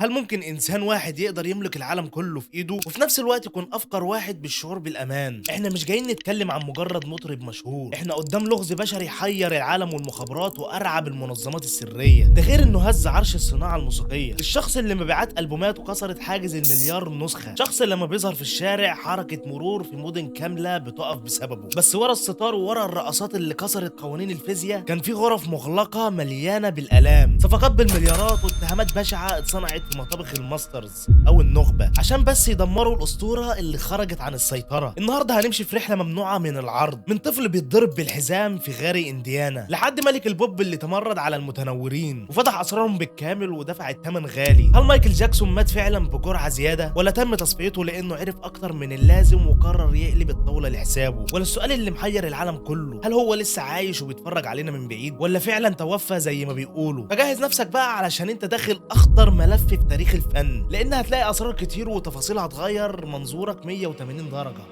هل ممكن إنسان واحد يقدر يملك العالم كله في إيده وفي نفس الوقت يكون أفقر واحد بالشعور بالأمان؟ إحنا مش جايين نتكلم عن مجرد مطرب مشهور، إحنا قدام لغز بشري حير العالم والمخابرات وأرعب المنظمات السرية، ده غير إنه هز عرش الصناعة الموسيقية، الشخص اللي مبيعات ألبومات وكسرت حاجز المليار نسخة، شخص لما بيظهر في الشارع حركة مرور في مدن كاملة بتقف بسببه، بس ورا الستار وورا الرقصات اللي كسرت قوانين الفيزياء كان في غرف مغلقة مليانة بالآلام، صفقات بالمليارات واتهامات بشعة اتصنعت في مطابخ الماسترز او النخبه عشان بس يدمروا الاسطوره اللي خرجت عن السيطره. النهارده هنمشي في رحله ممنوعه من العرض، من طفل بيتضرب بالحزام في غاري انديانا لحد ملك البوب اللي تمرد على المتنورين وفتح اسرارهم بالكامل ودفع الثمن غالي. هل مايكل جاكسون مات فعلا بجرعه زياده ولا تم تصفيته لانه عرف اكتر من اللازم وقرر يقلب الطاوله لحسابه؟ ولا السؤال اللي محير العالم كله، هل هو لسه عايش وبيتفرج علينا من بعيد ولا فعلا توفى زي ما بيقولوا؟ فجهز نفسك بقى علشان انت داخل اخطر ملف في تاريخ الفن، لان هتلاقي اسرار كتير وتفاصيل هتغير منظورك 180 درجة.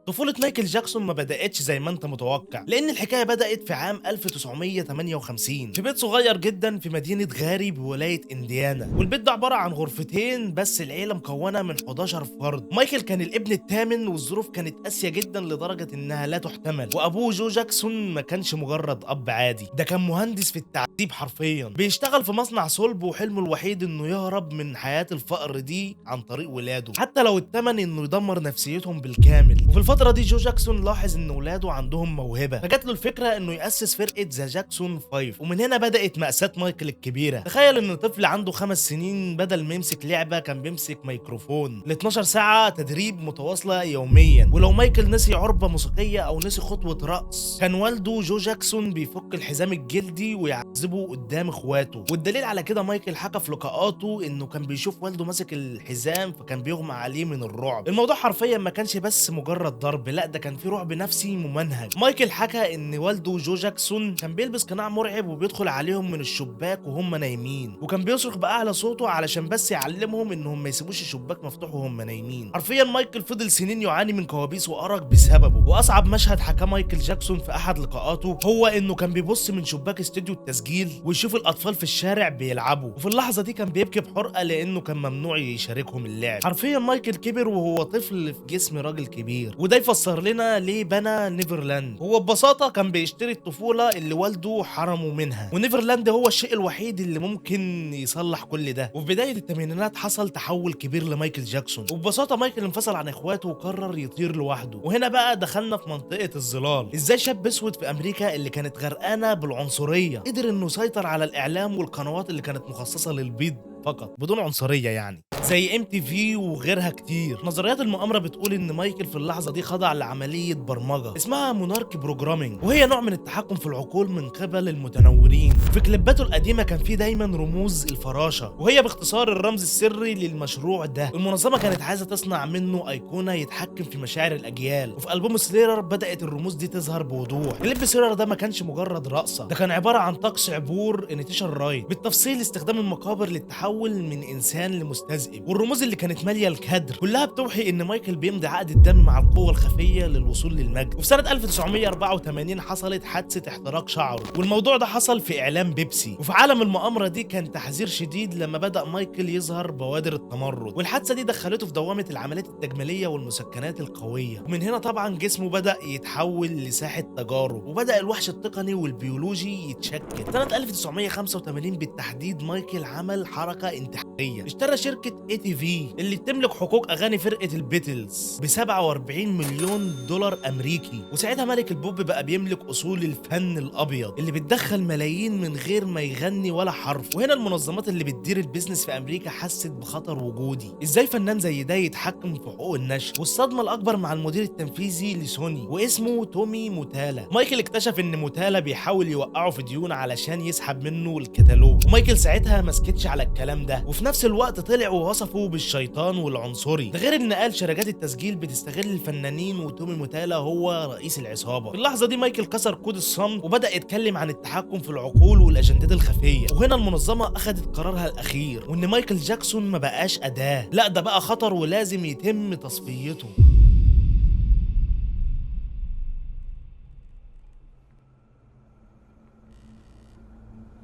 طفولة مايكل جاكسون ما بدأتش زي ما انت متوقع، لأن الحكاية بدأت في عام 1958 في بيت صغير جدا في مدينة غاري بولاية انديانا، والبيت ده عبارة عن غرفتين بس، العيلة مكونة من 11 فرد. مايكل كان الابن الثامن والظروف كانت قاسية جدا لدرجة انها لا تحتمل، وابوه جو جاكسون ما كانش مجرد اب عادي، ده كان مهندس في التعذيب حرفيا، بيشتغل في مصنع صلب وحلمه الوحيد انه يهرب من حياة الفقر دي عن طريق ولاده، حتى لو الثمن انه يدمر نفسيتهم بالكامل. وفي الفترة دي جو جاكسون لاحظ ان ولاده عندهم موهبة، فجات له الفكرة انه يأسس فرقة ذا جاكسون 5، ومن هنا بدأت مأساة مايكل الكبيرة. تخيل ان طفل عنده 5 سنين بدل ما يمسك لعبة كان بيمسك ميكروفون ل 12 ساعة تدريب متواصلة يوميا، ولو مايكل نسي عربة موسيقية او نسي خطوة رقص كان والده جو جاكسون بيفك الحزام الجلدي ويعذبه قدام اخواته. والدليل على كده مايكل حكى في لقاءاته انه كان بيشوف والده ماسك الحزام فكان بيغمى عليه من الرعب. الموضوع حرفيا ما كانش بس مجرد ضرب، لا ده كان في رعب نفسي ممنهج. مايكل حكى ان والده جو جاكسون كان بيلبس قناع مرعب وبيدخل عليهم من الشباك وهم نايمين، وكان بيصرخ باعلى صوته علشان بس يعلمهم انهم ما يسيبوش الشباك مفتوح وهم نايمين. حرفيا مايكل فضل سنين يعاني من كوابيس وارق بسببه. واصعب مشهد حكاه مايكل جاكسون في احد لقاءاته هو انه كان بيبص من شباك استوديو التسجيل ويشوف الاطفال في الشارع بيلعبوا، وفي اللحظه دي كان بيبكي بحرقه لانه كان ممنوع يشاركهم اللعب. حرفيا مايكل كبر وهو طفل في جسم راجل كبير، وده يفسر لنا ليه بنى نيفرلاند. هو ببساطه كان بيشتري الطفوله اللي والده حرمه منها، ونيفرلاند هو الشيء الوحيد اللي ممكن يصلح كل ده. وفي بدايه الثمانينات حصل تحول كبير لمايكل جاكسون، وببساطه مايكل انفصل عن اخواته وقرر يطير لوحده. وهنا بقى دخلنا في منطقه الظلال، ازاي شاب اسود في امريكا اللي كانت غرقانه بالعنصريه قدر انه يسيطر على الاعلام والقنوات اللي كانت مخصصه للبيض فقط بدون عنصريه، يعني زي MTV وغيرها كتير. نظريات المؤامره بتقول ان مايكل في اللحظه دي خضع لعمليه برمجه اسمها مونارك بروجرامينج، وهي نوع من التحكم في العقول من قبل المتنورين. في كليباته القديمه كان في دايما رموز الفراشه، وهي باختصار الرمز السري للمشروع ده. المنظمه كانت عايزه تصنع منه ايقونه يتحكم في مشاعر الاجيال، وفي البوم سليرر بدات الرموز دي تظهر بوضوح. كليب سليرر ده ما كانش مجرد رقصه، ده كان عباره عن طقس عبور انيتيشن رايت، بالتفصيل استخدام المقابر للتحول من انسان لمستذئب، والرموز اللي كانت ماليه الكادر كلها بتوحي ان مايكل بيمضي عقد الدم مع القوه الخفيه للوصول للمجد. وفي سنه 1984 حصلت حادثه احتراق شعره، والموضوع ده حصل في اعلان بيبسي. وفي عالم المؤامره دي كان تحذير شديد لما بدا مايكل يظهر بوادر التمرد، والحادثه دي دخلته في دوامه العمليات التجميليه والمسكنات القويه. ومن هنا طبعا جسمه بدا يتحول لساحه تجارب، وبدا الوحش التقني والبيولوجي يتشكل. سنه 1985 بالتحديد مايكل عمل حركه انتحاريه، اشترى شركه ATV اللي بتملك حقوق اغاني فرقه البيتلز ب 47 مليون دولار امريكي. وساعتها ملك البوب بقى بيملك اصول الفن الابيض اللي بتدخل ملايين من غير ما يغني ولا حرف. وهنا المنظمات اللي بتدير البيزنس في امريكا حست بخطر وجودي، ازاي فنان زي ده يتحكم في حقوق النشر؟ والصدمه الاكبر مع المدير التنفيذي لسوني واسمه تومي موتالا. مايكل اكتشف ان موتالا بيحاول يوقعه في ديون علشان يسحب منه الكتالوج، ومايكل ساعتها ما سكتش على الكلام الكلام ده، وفي نفس الوقت طلع ووصفه بالشيطان والعنصري. ده غير ان قال شركات التسجيل بتستغل الفنانين وتومي موتالا هو رئيس العصابه. في اللحظه دي مايكل كسر كود الصمت وبدا يتكلم عن التحكم في العقول والاجندات الخفيه، وهنا المنظمه اخذت قرارها الاخير، وان مايكل جاكسون ما بقاش اداه، لا ده بقى خطر ولازم يتم تصفيته.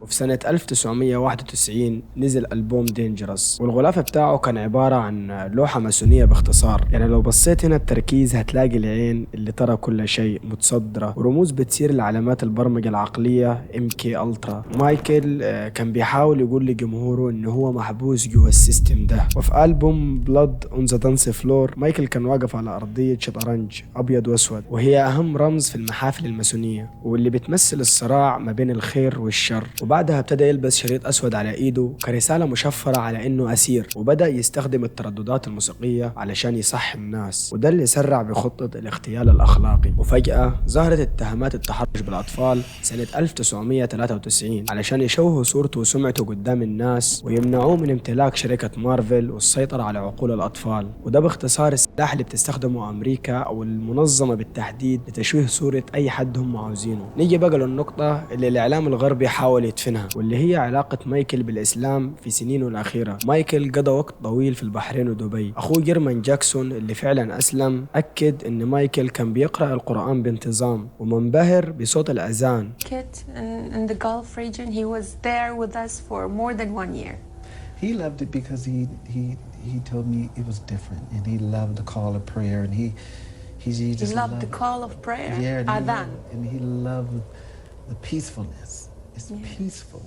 وفي سنة 1991 نزل ألبوم دينجرس، والغلاف بتاعه كان عبارة عن لوحة ماسونية باختصار. يعني لو بصيت هنا التركيز هتلاقي العين اللي ترى كل شيء متصدرة، ورموز بتسير لعلامات البرمجة العقلية MK ألترا. مايكل كان بيحاول يقول لجمهوره إنه هو محبوس جوا السيستم ده. وفي ألبوم بلاد اون ذا دانس فلور مايكل كان واقف على أرضية شطرنج أبيض وأسود، وهي أهم رمز في المحافل الماسونية واللي بتمثل الصراع ما بين الخير والشر. وبعدها ابتدى يلبس شريط أسود على إيده كرسالة مشفرة على إنه أسير، وبدأ يستخدم الترددات الموسيقية علشان يصحي الناس، وده اللي سرع بخطة الاغتيال الأخلاقي. وفجأة ظهرت اتهامات التحرش بالأطفال سنة 1993 علشان يشوهوا صورته وسمعته قدام الناس ويمنعوه من امتلاك شركة مارفل والسيطرة على عقول الأطفال. وده باختصار السلاح اللي بتستخدمه أمريكا أو المنظمة بالتحديد لتشويه صورة أي حد هم عاوزينه. نيجي بقى للنقطة اللي الإعلام الغربي حاول يدفنها، واللي هي علاقة مايكل بالإسلام في سنينه الأخيرة. مايكل قضى وقت طويل في البحرين ودبي. أخوه جيرمان جاكسون اللي فعلا أسلم أكد إن مايكل كان بيقرأ القرآن بانتظام ومنبهر بصوت الأذان. In the Gulf region, he was there with us for more than 1 year. He loved it because he told me it was different, and he loved the call of prayer, and he just loved the call of prayer. Yeah, Adhan. and he loved the peacefulness. It's peaceful.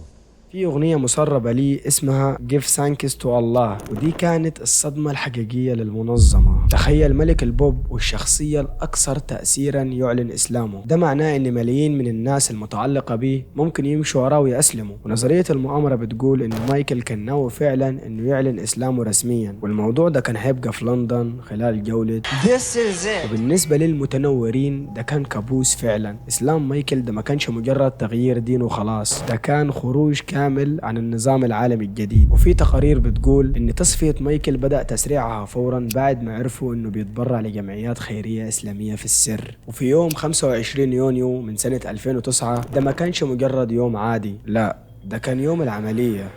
في أغنية مسربة لي اسمها Give Thanks to Allah، ودي كانت الصدمة الحقيقية للمنظمة. تخيل ملك البوب والشخصية الأكثر تأثيرا يعلن إسلامه. ده معناه إن ملايين من الناس المتعلقة به ممكن يمشوا وراه ويأسلموا. ونظرية المؤامرة بتقول إن مايكل كان ناوي فعلا إنه يعلن إسلامه رسميا، والموضوع ده كان هيبقى في لندن خلال جولة This is it. وبالنسبة للمتنورين ده كان كابوس فعلا. إسلام مايكل ده ما كانش مجرد تغيير دين وخلاص، ده كان خروج كامل عن النظام العالمي الجديد. وفي تقارير بتقول ان تصفية مايكل بدأ تسريعها فورا بعد ما عرفوا انه بيتبرع لجمعيات خيرية اسلامية في السر. وفي يوم 25 يونيو من سنة 2009 ده ما كانش مجرد يوم عادي، لا ده كان يوم العملية.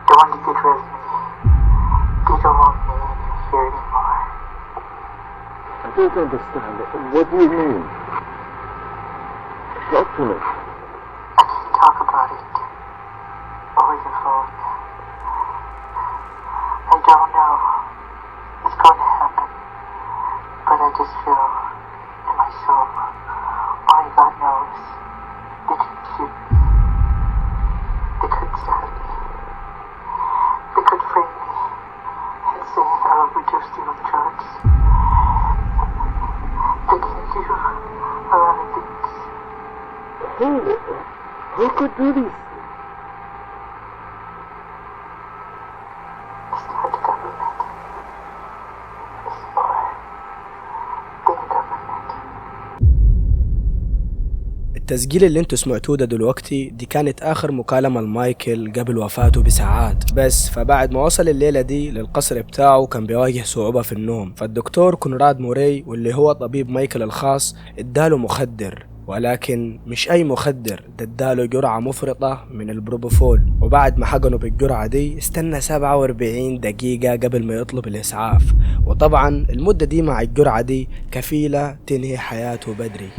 They want to get rid of me. They don't want me here anymore. I don't understand. What do you mean? Talk to me. I can't talk about it over the phone. I don't know what's going to happen, but I just feel in my soul, only God knows, they could keep me. They could stab me. They could frame me and say I overdosed you with drugs. They can do a lot of things. Who could do these? It's not the government. It's more than the government. التسجيل اللي انتوا سمعتوه ده دلوقتي دي كانت اخر مكالمة لمايكل قبل وفاته بساعات بس. فبعد ما وصل الليلة دي للقصر بتاعه كان بيواجه صعوبة في النوم، فالدكتور كونراد موري واللي هو طبيب مايكل الخاص اداله مخدر، ولكن مش اي مخدر، ده اداله جرعة مفرطة من البروبوفول. وبعد ما حقنه بالجرعة دي استنى 47 دقيقة قبل ما يطلب الاسعاف، وطبعا المدة دي مع الجرعة دي كفيلة تنهي حياته بدري.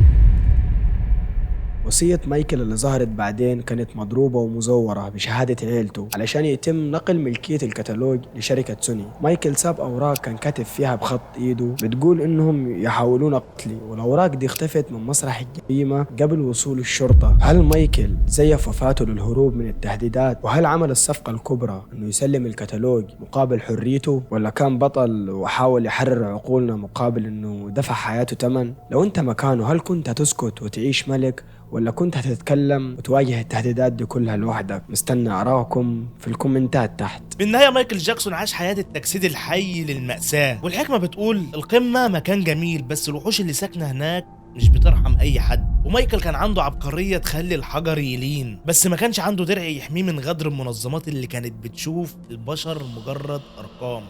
وصية مايكل اللي ظهرت بعدين كانت مضروبة ومزورة بشهادة عيلته علشان يتم نقل ملكية الكتالوج لشركة سوني. مايكل ساب أوراق كان كاتب فيها بخط إيده بتقول إنهم يحاولون قتلي، والأوراق دي اختفت من مسرح الجريمة قبل وصول الشرطة. هل مايكل زيف وفاته للهروب من التهديدات؟ وهل عمل الصفقة الكبرى إنه يسلم الكتالوج مقابل حريته؟ ولا كان بطل وحاول يحرر عقولنا مقابل إنه دفع حياته تمن؟ لو أنت مكانه هل كنت هتسكت وتعيش ملك، ولا كنت هتتكلم وتواجه التهديدات دي كلها لوحدك؟ مستنى آراءكم في الكومنتات تحت. بالنهاية مايكل جاكسون عاش حياة التجسيد الحي للمأساة، والحكمة بتقول القمة مكان جميل بس الوحوش اللي ساكنة هناك مش بترحم اي حد. ومايكل كان عنده عبقرية تخلي الحجر يلين، بس ما كانش عنده درع يحميه من غدر المنظمات اللي كانت بتشوف البشر مجرد ارقام.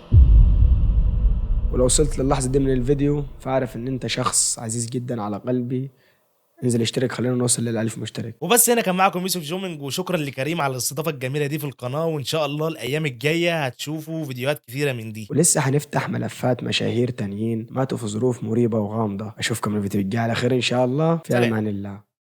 ولو وصلت للحظة دي من الفيديو فاعرف ان انت شخص عزيز جدا على قلبي. انزل اشترك، خلينا نوصل لل1000 مشترك. وبس هنا كان معكم يوسف جومينج، وشكرا لكريم على الاستضافة الجميلة دي في القناة، وان شاء الله الايام الجاية هتشوفوا فيديوهات كثيرة من دي. ولسه هنفتح ملفات مشاهير تانيين ماتوا في ظروف مريبة وغامضة. اشوفكم الفيديو الجاي على خير ان شاء الله. في امان الله.